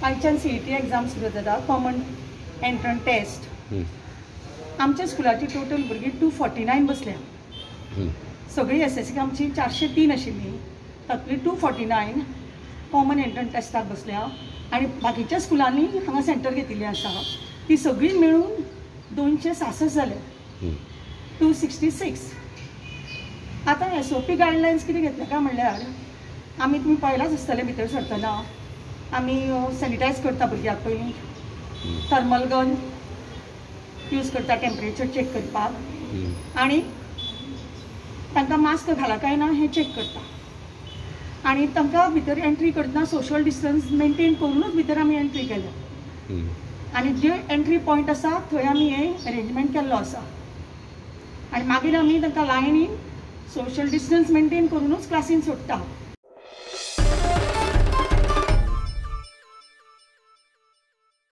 आयच्यान CET exam सुरू जाता, कॉमन एंट्रन्स टेस्ट. आमच्या स्कुलाची टोटल भुरगीं 249 बसल्या. सगळी SSC आमची 403 आशिल्ली, तातूंतली 249 कॉमन एंट्रन्स टेस्टाक बसल्या. आनी बाकीच्या स्कुलांनी हांगा सेंटर घेतिल्ली आसा, ती सगळी मेळून 266 जाले, 266. आतां SOP गायडलायन्स कितें घेतल्या काय म्हणल्यार, आमी तुमी पळयलाच आसतलें भितर सरतना आमी सॅनिटायज करता भुरग्यांक पयलीं, थर्मल गन यूज करता टेम्परेचर चेक करपाक, आनी तांकां मास्क घाला काय ना हें चेक करता. आनी तांकां भितर एंट्री करतना सोशल डिस्टन्स मेंटेन करूनच भितर आमी एंट्री केल्या. आनी जे एंट्री पॉयंट आसा थंय आमी हे अरेंजमेंट केल्लो आसा. आनी मागीर आमी तांकां लायनीन सोशल डिस्टन्स मेंटेन करूनच क्लासीन सोडटा.